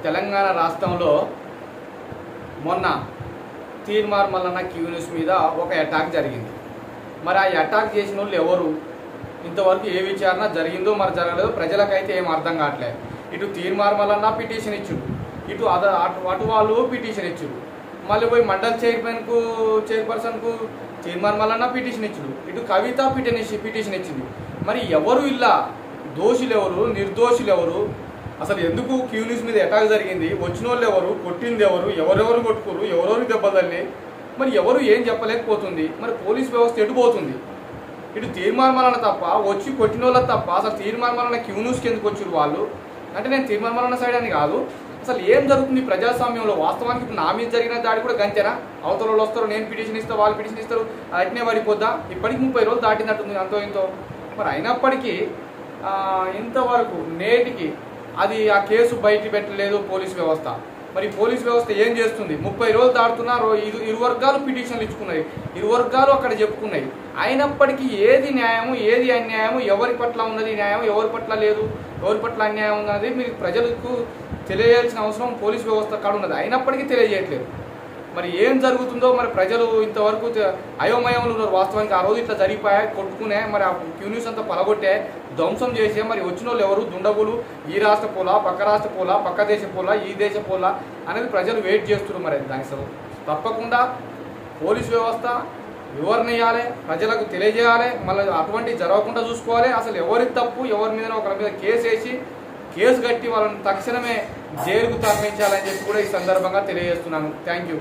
తెలంగాణ రాష్ట్రంలో మొన్న Teenmar Mallanna Q news మీద ఒక అటాక్ జరిగింది. మరి ఆ అటాక్ చేసిన వాళ్ళు ఎవరు, ఇంతవరకు ఏ విచారణ జరిగిందో మరి జరగలేదో ప్రజలకైతే ఏం అర్థం కావట్లేదు. ఇటు తీన్మార్ మల్లన్న పిటిషన్ ఇచ్చుడు, ఇటు అటు వాళ్ళు పిటిషన్ ఇచ్చుడు, మళ్ళీ పోయి మండల్ చైర్పర్సన్కు తీన్మార్ మల్లన్న పిటిషన్ ఇచ్చుడు, ఇటు కవిత పిటిషన్ ఇచ్చింది. మరి ఎవరు ఇలా దోషులు ఎవరు, నిర్దోషులు ఎవరు, అసలు ఎందుకు క్యూ న్యూస్ మీద అటాక్ జరిగింది, వచ్చిన వాళ్ళు ఎవరు, కొట్టింది ఎవరు, ఎవరెవరు కొట్టుకోరు, ఎవరెవరు దెబ్బతల్లి, మరి ఎవరు ఏం చెప్పలేకపోతుంది. మరి పోలీస్ వ్యవస్థ ఎటుపోతుంది? ఇటు తీర్మార్ మల్లన్న తప్ప, వచ్చి కొట్టిన వాళ్ళ తప్ప, అసలు తీర్మార్ మల్లన్న క్యూ న్యూస్కి ఎందుకు వచ్చారు వాళ్ళు? అంటే నేను తీర్మార్ మల్లన్న సైడ్ అని కాదు, అసలు ఏం జరుగుతుంది ప్రజాస్వామ్యంలో? వాస్తవానికి ఇప్పుడు నా మీద జరిగిన దాడి కూడా గంతేనా? అవతల వాళ్ళు వస్తారు, నేను పిటిషన్ ఇస్తాను, వాళ్ళు పిటిషన్ ఇస్తారు, అట్నే పడిపోద్దా? ఇప్పటికి 30 రోజులు దాటినట్టుంది అంతో ఇంతో. మరి అయినప్పటికీ ఇంతవరకు నేటికి అది ఆ కేసు బయట పెట్టలేదు పోలీస్ వ్యవస్థ. మరి పోలీస్ వ్యవస్థ ఏం చేస్తుంది? 30 రోజులు దాటుతున్నారు, ఇరు వర్గాలు పిటిషన్లు ఇచ్చుకున్నాయి, ఇరు వర్గాలు అక్కడ చెప్పుకున్నాయి. అయినప్పటికీ ఏది న్యాయము, ఏది అన్యాయము, ఎవరి పట్ల ఉన్నది న్యాయం, ఎవరి పట్ల లేదు, ఎవరి పట్ల అన్యాయం ఉన్నది మీరు ప్రజలకు తెలియజేయాల్సిన అవసరం పోలీస్ వ్యవస్థ కాడ ఉన్నది. అయినప్పటికీ తెలియజేయట్లేదు. మరి ఏం జరుగుతుందో మరి ప్రజలు ఇంతవరకు అయోమయంలో ఉన్నారు. వాస్తవానికి ఆ రోజు ఇట్లా జరిగిపోయాయి, కొట్టుకునే, మరి ఆ క్యూ న్యూస్ అంతా పలగొట్టే, ధ్వంసం చేసే, మరి వచ్చిన వాళ్ళు ఎవరు, దుండగులు, ఈ రాష్ట్ర పోలా, పక్క రాష్ట్ర పోలా, పక్క దేశ పోలా, ఈ దేశ పోలా అనేది ప్రజలు వెయిట్ చేస్తున్నారు. మరి దానికి తప్పకుండా పోలీస్ వ్యవస్థ వివరణ ఇవ్వాలి, ప్రజలకు తెలియజేయాలి, మళ్ళీ అటువంటి జరగకుండా చూసుకోవాలి. అసలు ఎవరి తప్పు, ఎవరి మీద ఒకరి మీద కేసు వేసి కేసు కట్టి వాళ్ళని తక్షణమే జైలుకు తరలించాలని చెప్పి కూడా ఈ సందర్భంగా తెలియజేస్తున్నాను. Thank you.